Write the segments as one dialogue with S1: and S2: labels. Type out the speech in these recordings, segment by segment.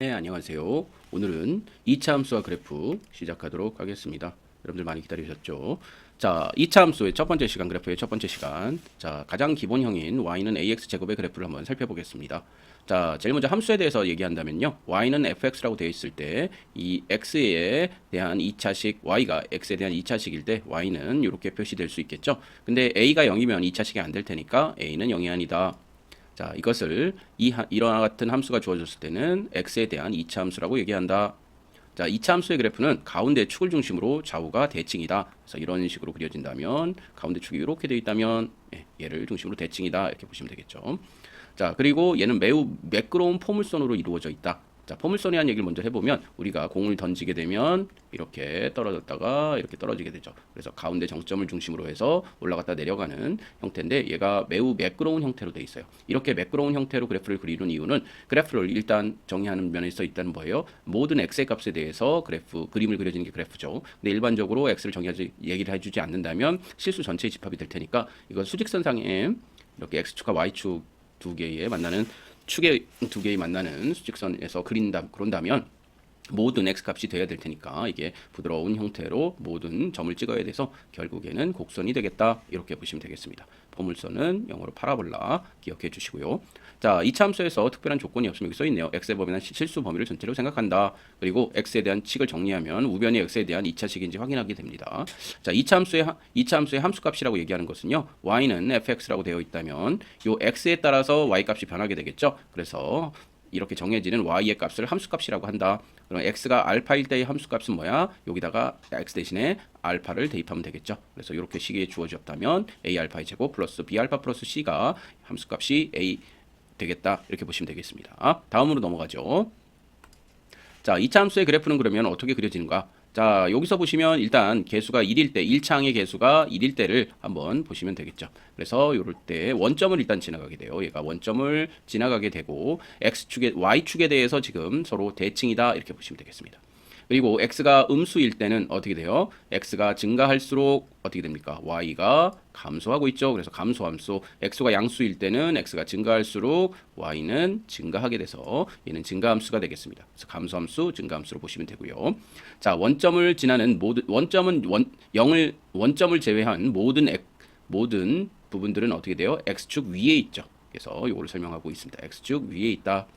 S1: 네, 안녕하세요. 오늘은 2차 함수와 그래프 시작하도록 하겠습니다. 여러분들 많이 기다리셨죠? 자, 2차 함수의 첫 번째 시간, 그래프의 첫 번째 시간. 자, 가장 기본형인 y는 ax 제곱의 그래프를 한번 살펴보겠습니다. 자, 제일 먼저 함수에 대해서 얘기한다면요. y는 fx라고 되어 있을 때 이 x에 대한 2차식, y가 x에 대한 2차식일 때 y는 이렇게 표시될 수 있겠죠. 근데 a가 0이면 2차식이 안 될 테니까 a는 0이 아니다. 자, 이것을 이와 같은 함수가 주어졌을 때는 x에 대한 2차 함수라고 얘기한다. 자, 2차 함수의 그래프는 가운데 축을 중심으로 좌우가 대칭이다. 그래서 이런 식으로 그려진다면 가운데 축이 이렇게 되어 있다면 얘를 중심으로 대칭이다. 이렇게 보시면 되겠죠. 자, 그리고 얘는 매우 매끄러운 포물선으로 이루어져 있다. 자, 포물선이라는 얘기를 먼저 해보면 우리가 공을 던지게 되면 이렇게 떨어졌다가 이렇게 떨어지게 되죠. 그래서 가운데 정점을 중심으로 해서 올라갔다 내려가는 형태인데 얘가 매우 매끄러운 형태로 되어 있어요. 이렇게 매끄러운 형태로 그래프를 그리는 이유는 그래프를 일단 정의하는 면에서 일단 뭐예요? 모든 x의 값에 대해서 그림을 그려지는 게 그래프죠. 근데 일반적으로 x를 얘기를 해주지 않는다면 실수 전체의 집합이 될 테니까 이건 수직선상에 이렇게 x축과 y축 두 개의 만나는 축의 두 개의 만나는 수직선에서 그런다면 모든 x값이 돼야 될 테니까 이게 부드러운 형태로 모든 점을 찍어야 돼서 결국에는 곡선이 되겠다. 이렇게 보시면 되겠습니다. 포물선은 영어로 파라볼라 기억해 주시고요. 자, 2차 함수에서 특별한 조건이 없으면 여기 써 있네요. x의 범위는 실수 범위를 전체로 생각한다. 그리고 x에 대한 식을 정리하면 우변이 x에 대한 2차식인지 확인하게 됩니다. 자, 2차 함수의 함수값이라고 얘기하는 것은요. y는 fx라고 되어 있다면 요 x에 따라서 y 값이 변하게 되겠죠. 그래서 이렇게 정해지는 y의 값을 함수값이라고 한다. 그럼 x가 알파일 때의 함수값은 뭐야? 여기다가 x 대신에 알파를 대입하면 되겠죠. 그래서 이렇게 식이 주어졌다면 a 알파의 제곱 플러스 b 알파 플러스 c가 함수값이 a 되겠다. 이렇게 보시면 되겠습니다. 다음으로 넘어가죠. 자, 2차 함수의 그래프는 그러면 어떻게 그려지는가? 자, 여기서 보시면 일단 개수가 1일 때, 1차항의 개수가 1일 때를 한번 보시면 되겠죠. 그래서 이럴 때 원점을 일단 지나가게 돼요. 얘가 원점을 지나가게 되고 y축에 대해서 지금 서로 대칭이다. 이렇게 보시면 되겠습니다. 그리고 x가 음수일 때는 어떻게 돼요? x가 증가할수록 어떻게 됩니까? y가 감소하고 있죠. 그래서 감소함수. x가 양수일 때는 x가 증가할수록 y는 증가하게 돼서 얘는 증가함수가 되겠습니다. 그래서 감소함수, 증가함수로 보시면 되고요. 자, 원점을 지나는 원점을 제외한 모든 부분들은 어떻게 돼요? x축 위에 있죠. 그래서 이걸 설명하고 있습니다. x축 위에 있다.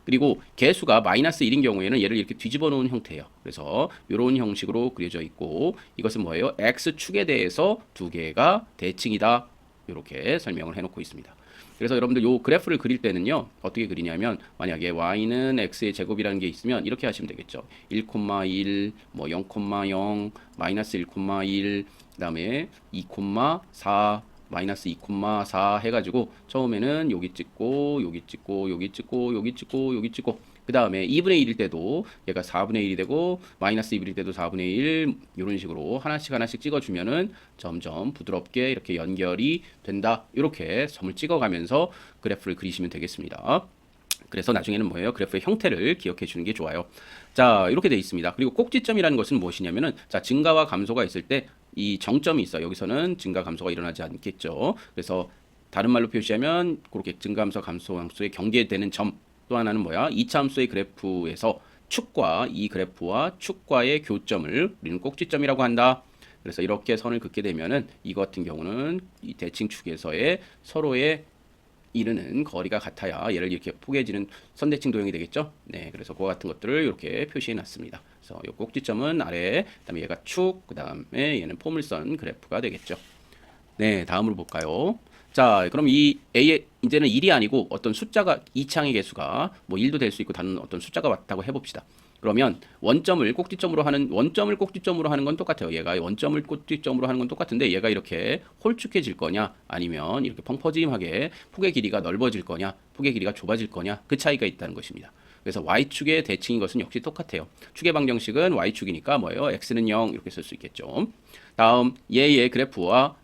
S1: 그리고 개수가 마이너스 1인 경우에는 얘를 이렇게 뒤집어 놓은 형태예요. 그래서 이런 형식으로 그려져 있고 이것은 뭐예요? x축에 대해서 두 개가 대칭이다. 이렇게 설명을 해놓고 있습니다. 그래서 여러분들 요 그래프를 그릴 때는요. 어떻게 그리냐면 만약에 y는 x의 제곱이라는 게 있으면 이렇게 하시면 되겠죠. 1,1, 뭐 0,0, 마이너스 1,1, 그다음에 2,4 마이너스 2,4 해가지고 처음에는 여기 찍고 여기 찍고 여기 찍고 여기 찍고 여기 찍고 그 다음에 2분의 1일 때도 얘가 4분의 1이 되고 마이너스 2분의 1일 때도 4분의 1 이런 식으로 하나씩 찍어주면은 점점 부드럽게 이렇게 연결이 된다. 이렇게 점을 찍어가면서 그래프를 그리시면 되겠습니다. 그래서 나중에는 뭐예요? 그래프의 형태를 기억해 주는 게 좋아요. 자, 이렇게 돼 있습니다. 그리고 꼭지점이라는 것은 무엇이냐면은 자, 증가와 감소가 있을 때 이 정점이 있어. 여기서는 증가 감소가 일어나지 않겠죠. 그래서 다른 말로 표시하면 그렇게 증가 함수 감소 함수의 경계되는 점. 또 하나는 뭐야? 2차 함수의 그래프에서 축과 이 그래프와 축과의 교점을 우리는 꼭지점이라고 한다. 그래서 이렇게 선을 긋게 되면은 이 같은 경우는 이 대칭축에서의 서로의 이르는 거리가 같아야 얘를 이렇게 포개지는 선대칭 도형이 되겠죠. 네, 그래서 그와 같은 것들을 이렇게 표시해 놨습니다. 그래서 이 꼭지점은 아래, 그다음에 얘가 축, 그다음에 얘는 포물선 그래프가 되겠죠. 네, 다음으로 볼까요? 자, 그럼 이 A의 이제는 1이 아니고 어떤 숫자가 2창의 개수가 뭐 1도 될 수 있고 다른 어떤 숫자가 왔다고 해봅시다. 그러면 원점을 꼭지점으로 하는 건 똑같아요. 얘가 원점을 꼭지점으로 하는 건 똑같은데 얘가 이렇게 홀쭉해질 거냐 아니면 이렇게 펑퍼짐하게 폭의 길이가 넓어질 거냐 폭의 길이가 좁아질 거냐 그 차이가 있다는 것입니다. 그래서 y축의 대칭인 것은 역시 똑같아요. 축의 방정식은 y축이니까 뭐예요? x는 0 이렇게 쓸 수 있겠죠. 다음 얘의 그래프와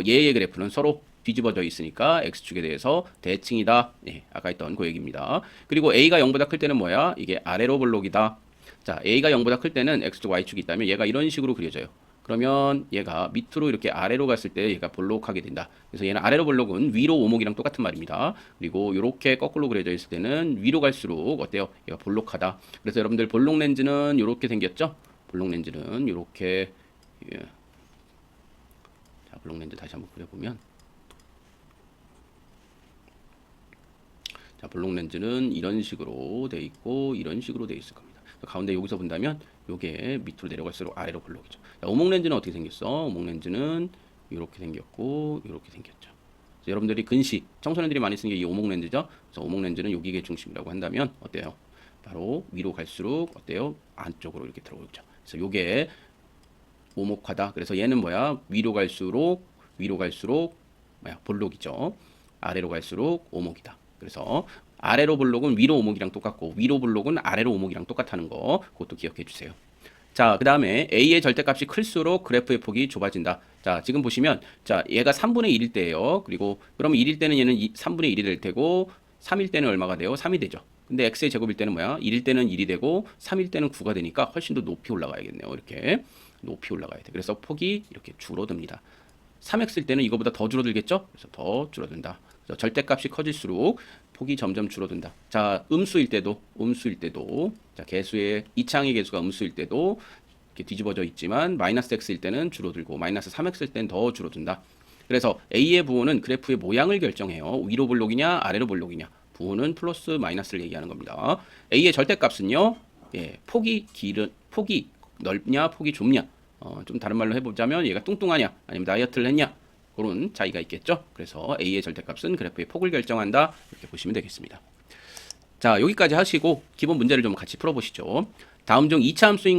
S1: 얘의 그래프는 서로 뒤집어져 있으니까 x축에 대해서 대칭이다. 네, 아까 했던 그 얘기입니다. 그리고 a가 0보다 클 때는 뭐야? 이게 아래로 볼록이다. 자, a가 0보다 클 때는 x축, y축이 있다면 얘가 이런 식으로 그려져요. 그러면 얘가 밑으로 이렇게 아래로 갔을 때 얘가 볼록하게 된다. 그래서 얘는 아래로 볼록은 위로 오목이랑 똑같은 말입니다. 그리고 이렇게 거꾸로 그려져 있을 때는 위로 갈수록 어때요? 얘가 볼록하다. 그래서 여러분들 볼록 렌즈는 이렇게 생겼죠? 볼록 렌즈는 이렇게 예. 자, 볼록 렌즈 다시 한번 그려보면 자, 볼록 렌즈는 이런 식으로 돼 있고 이런 식으로 돼 있을 겁니다. 가운데 여기서 본다면 요게 밑으로 내려갈수록 아래로 볼록이죠. 자, 오목 렌즈는 어떻게 생겼어? 오목 렌즈는 이렇게 생겼고 이렇게 생겼죠. 여러분들이 근시 청소년들이 많이 쓰는 게 이 오목 렌즈죠. 그래서 오목 렌즈는 여기가 중심이라고 한다면 어때요? 바로 위로 갈수록 어때요? 안쪽으로 이렇게 들어오죠. 그래서 요게 오목하다. 그래서 얘는 뭐야? 위로 갈수록 뭐야? 볼록이죠. 아래로 갈수록 오목이다. 그래서 아래로 볼록은 위로 오목이랑 똑같고 위로 볼록은 아래로 오목이랑 똑같다는 거 그것도 기억해 주세요. 자, 그 다음에 A의 절대값이 클수록 그래프의 폭이 좁아진다. 자, 지금 보시면 자, 얘가 3분의 1일 때예요. 그리고 그러면 1일 때는 얘는 3분의 1이 될 테고 3일 때는 얼마가 돼요? 3이 되죠. 근데 x의 제곱일 때는 뭐야? 1일 때는 1이 되고 3일 때는 9가 되니까 훨씬 더 높이 올라가야겠네요. 이렇게 높이 올라가야 돼. 그래서 폭이 이렇게 줄어듭니다. 3x일 때는 이거보다 더 줄어들겠죠? 그래서 더 줄어든다. 그래서 절대값이 커질수록 폭이 점점 줄어든다. 자, 음수일 때도 자, 개수의 이차항의 개수가 음수일 때도 이렇게 뒤집어져 있지만 마이너스 x일 때는 줄어들고 마이너스 3x일 때는 더 줄어든다. 그래서 A의 부호는 그래프의 모양을 결정해요. 위로 볼록이냐 아래로 볼록이냐. 부호는 플러스 마이너스를 얘기하는 겁니다. A의 절대값은요. 예, 폭이 넓냐 폭이 좁냐. 좀 다른 말로 해보자면 얘가 뚱뚱하냐 아니면 다이어트를 했냐. 그런 차이가 있겠죠. 그래서 A의 절대값은 그래프의 폭을 결정한다. 이렇게 보시면 되겠습니다. 자, 여기까지 하시고 기본 문제를 좀 같이 풀어보시죠. 다음 중 2차 함수인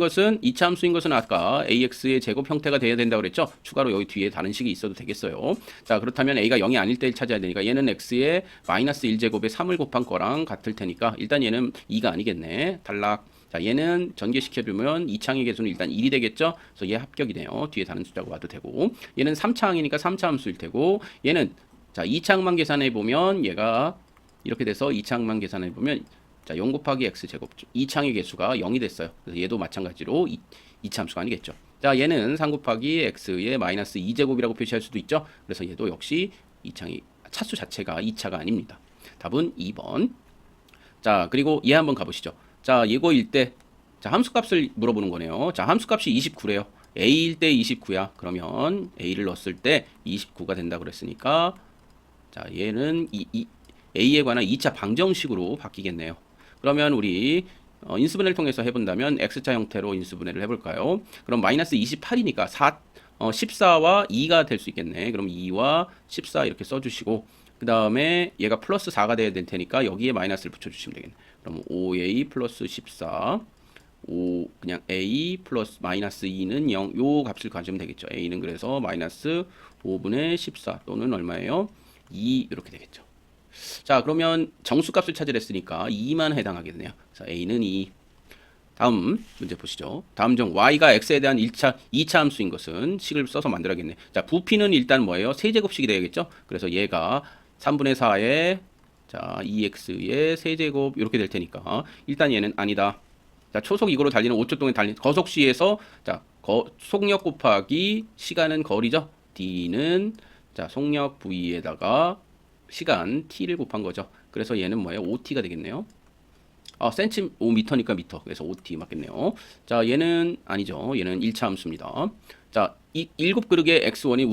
S1: 것은 아까 AX의 제곱 형태가 돼야 된다고 그랬죠. 추가로 여기 뒤에 다른 식이 있어도 되겠어요. 자, 그렇다면 A가 0이 아닐 때를 찾아야 되니까 얘는 X의 마이너스 1제곱에 3을 곱한 거랑 같을 테니까 일단 얘는 2가 아니겠네. 탈락. 자, 얘는 전개시켜주면 2차항의 개수는 일단 1이 되겠죠. 그래서 얘 합격이네요. 뒤에 다른 숫자가 와도 되고. 얘는 3차항이니까 3차 함수일 테고. 얘는 자, 2차항만 계산해 보면 얘가 이렇게 돼서 2차항만 계산해 보면 자, 0 곱하기 x 제곱 2차항의 개수가 0이 됐어요. 그래서 얘도 마찬가지로 2차 함수가 아니겠죠. 자, 얘는 3 곱하기 x의 마이너스 2제곱이라고 표시할 수도 있죠. 그래서 얘도 역시 2차항이 차수 자체가 2차가 아닙니다. 답은 2번. 자, 그리고 얘 한번 가보시죠. 자, 이거일 때 자, 함수값을 물어보는 거네요. 자, 함수값이 29래요. a일 때 29야. 그러면 a를 넣었을 때 29가 된다 그랬으니까 자, 얘는 a에 관한 2차 방정식으로 바뀌겠네요. 그러면 우리 인수분해를 통해서 해본다면 x자 형태로 인수분해를 해볼까요? 그럼 마이너스 28이니까 14와 2가 될 수 있겠네. 그럼 2와 14 이렇게 써주시고 그 다음에 얘가 플러스 4가 돼야 될 테니까 여기에 마이너스를 붙여주시면 되겠네. 그럼 5a 플러스 14 그냥 a 플러스 마이너스 2는 0 요 값을 가지면 되겠죠. a는 그래서 마이너스 5분의 14 또는 얼마예요? 2 이렇게 되겠죠. 자, 그러면 정수값을 찾으랬으니까 2만 해당하겠네요. 그래서 a는 2. 다음 문제 보시죠. 다음 중 y가 x에 대한 2차 함수인 것은 식을 써서 만들어야겠네. 자, 부피는 일단 뭐예요? 세제곱식이 되겠죠. 그래서 얘가 3분의 4에 자, 2x의 세제곱 이렇게 될 테니까 일단 얘는 아니다. 자, 초속 이거로 달리는 5초 동안 달리는 거속시에서 자, 속력 곱하기 시간은 거리죠. d는 자, 속력 v에다가 시간 t를 곱한 거죠. 그래서 얘는 뭐예요? 5t가 되겠네요. 센치 5m니까 미터. 그래서 5t 맞겠네요. 자, 얘는 아니죠. 얘는 1차 함수입니다. 자, 이 7그릇의 x1이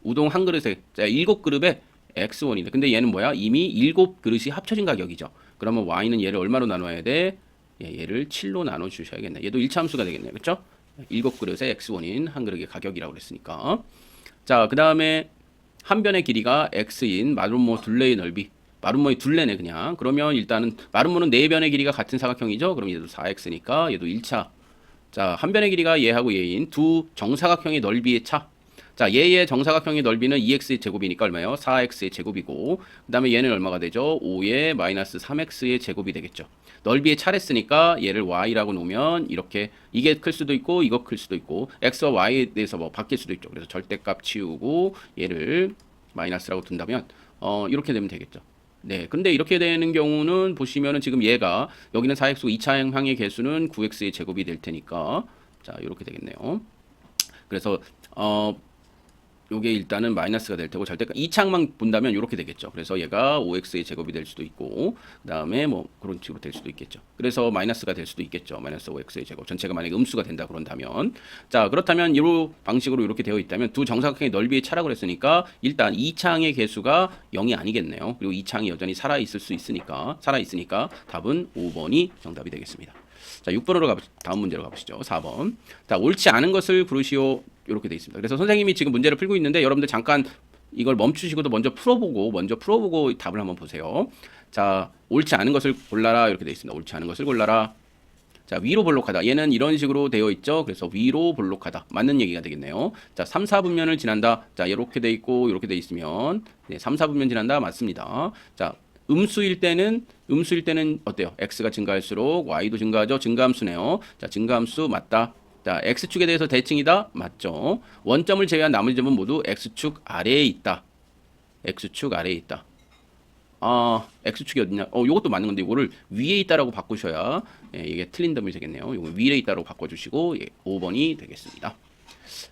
S1: 우동 한 그릇에 자, 7그릇에 x1이네. 근데 얘는 뭐야? 이미 7그릇이 합쳐진 가격이죠. 그러면 y는 얘를 얼마로 나눠야 돼? 얘를 7로 나눠 주셔야겠네. 얘도 1차 함수가 되겠네요. 그렇죠? 7그릇의 x1인 한 그릇의 가격이라고 그랬으니까. 자, 그다음에 한 변의 길이가 x인 마름모 둘레의 넓이. 마름모의 둘레네 그냥. 그러면 일단은 마름모는 네 변의 길이가 같은 사각형이죠. 그럼 얘도 4x니까 얘도 1차. 자, 한 변의 길이가 얘하고 얘인 두 정사각형의 넓이의 차. 자, 얘의 정사각형의 넓이는 2x의 제곱이니까 얼마예요? 4x의 제곱이고 그 다음에 얘는 얼마가 되죠? 5의 마이너스 3x의 제곱이 되겠죠. 넓이의 차례쓰니까 얘를 y라고 놓으면 이렇게 이게 클 수도 있고 이거 클 수도 있고 x와 y에 대해서 뭐 바뀔 수도 있죠. 그래서 절대값 치우고 얘를 마이너스라고 둔다면 이렇게 되면 되겠죠. 네, 근데 이렇게 되는 경우는 보시면은 지금 얘가 여기는 4x고 2차항의 개수는 9x의 제곱이 될 테니까 자, 이렇게 되겠네요. 그래서 요게 일단은 마이너스가 될 테고 절대 이 창만 본다면 이렇게 되겠죠. 그래서 얘가 5x의 제곱이 될 수도 있고 그다음에 뭐 그런 식으로 될 수도 있겠죠. 그래서 마이너스가 될 수도 있겠죠. 마이너스 5x의 제곱 전체가 만약에 음수가 된다 그런다면 자 그렇다면 이 방식으로 이렇게 되어 있다면 두 정사각형의 넓이의 차라고 했으니까 일단 이 창의 개수가 0이 아니겠네요. 그리고 이 창이 여전히 살아 있을 수 있으니까 답은 5번이 정답이 되겠습니다. 자 6번으로 다음 문제로 가보시죠. 4번. 자 옳지 않은 것을 부르시오. 이렇게 돼 있습니다. 그래서 선생님이 지금 문제를 풀고 있는데 여러분들 잠깐 이걸 멈추시고도 먼저 풀어보고 답을 한번 보세요. 자, 옳지 않은 것을 골라라 이렇게 돼 있습니다. 옳지 않은 것을 골라라. 자, 위로 볼록하다. 얘는 이런 식으로 되어 있죠. 그래서 위로 볼록하다. 맞는 얘기가 되겠네요. 자, 3, 4분면을 지난다. 자, 이렇게 돼 있고 이렇게 돼 있으면 3, 4분면 지난다. 맞습니다. 자, 음수일 때는 어때요? x가 증가할수록 y도 증가하죠. 증가함수네요. 자, 증가함수 맞다. 자, x축에 대해서 대칭이다. 맞죠. 원점을 제외한 나머지 점은 모두 x축 아래에 있다. x축 아래에 있다. x축이 어디냐? 요것도 맞는 건데 이거를 위에 있다라고 바꾸셔야 이게 틀린 답이 되겠네요. 이거 위에 있다라고 바꿔주시고 5번이 되겠습니다.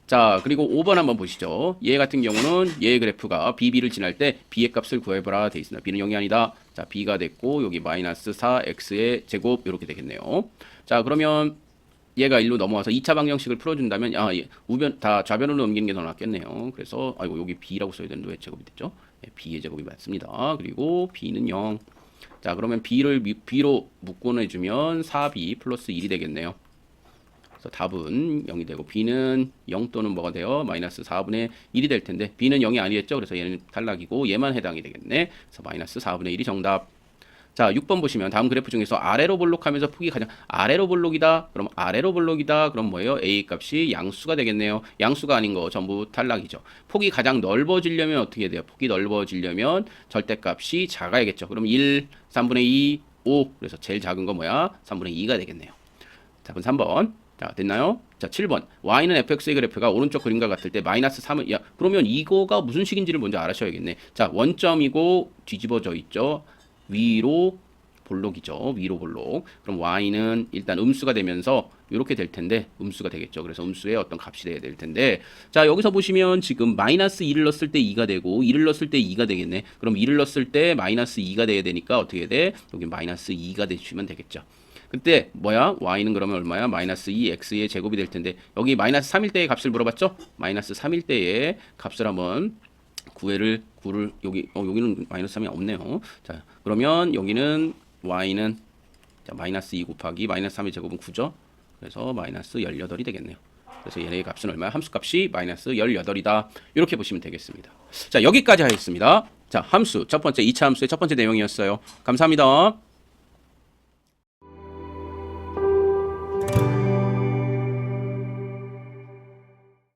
S1: 자, 그리고 5번 한번 보시죠. 얘 같은 경우는 얘의 그래프가 BB를 지날 때 B의 값을 구해보라 돼 있습니다. B는 0이 아니다. 자, B가 됐고 여기 마이너스 4X의 제곱 이렇게 되겠네요. 자, 그러면 얘가 1로 넘어와서 2차 방정식을 풀어준다면 우변 다 좌변으로 넘기는 게 더 낫겠네요. 그래서 여기 B라고 써야 되는데 왜 제곱이 됐죠? B의 제곱이 맞습니다. 그리고 B는 0. 자, 그러면 B로 묶어내주면 4B 플러스 1이 되겠네요. 그래서 답은 0이 되고 B는 0 또는 뭐가 돼요? 마이너스 4분의 1이 될 텐데 B는 0이 아니겠죠? 그래서 얘는 탈락이고 얘만 해당이 되겠네. 그래서 마이너스 4분의 1이 정답. 자, 6번 보시면 다음 그래프 중에서 아래로 볼록하면서 폭이 가장 아래로 볼록이다. 그럼 아래로 볼록이다. 그럼 뭐예요? A 값이 양수가 되겠네요. 양수가 아닌 거 전부 탈락이죠. 폭이 가장 넓어지려면 어떻게 돼요? 폭이 넓어지려면 절대값이 작아야겠죠. 그럼 1, 3분의 2, 5. 그래서 제일 작은 거 뭐야? 3분의 2가 되겠네요. 답은 3번. 자, 됐나요? 자, 7번. y는 fx의 그래프가 오른쪽 그림과 같을 때 마이너스 3은 그러면 이거가 무슨 식인지를 먼저 알아셔야겠네. 자, 원점이고 뒤집어져 있죠. 위로 볼록이죠. 위로 볼록. 그럼 y는 일단 음수가 되면서 이렇게 될 텐데 음수가 되겠죠. 그래서 음수의 어떤 값이 돼야 될 텐데 자, 여기서 보시면 지금 마이너스 2를 넣었을 때 2가 되고 2를 넣었을 때 2가 되겠네. 그럼 2를 넣었을 때 마이너스 2가 돼야 되니까 어떻게 돼? 여기 마이너스 2가 되시면 되겠죠. 그때 뭐야? y는 그러면 얼마야? 마이너스 2x의 제곱이 될 텐데 여기 마이너스 3일 때의 값을 물어봤죠? 마이너스 3일 때의 값을 한번 구를 여기는 마이너스 3이 없네요. 자, 그러면 여기는 y는 마이너스 2 곱하기 마이너스 3의 제곱은 9죠. 그래서 마이너스 18이 되겠네요. 그래서 얘네의 값은 얼마야? 함수값이 마이너스 18이다. 이렇게 보시면 되겠습니다. 자, 여기까지 하겠습니다. 자, 함수 첫 번째 2차 함수의 첫 번째 내용이었어요. 감사합니다.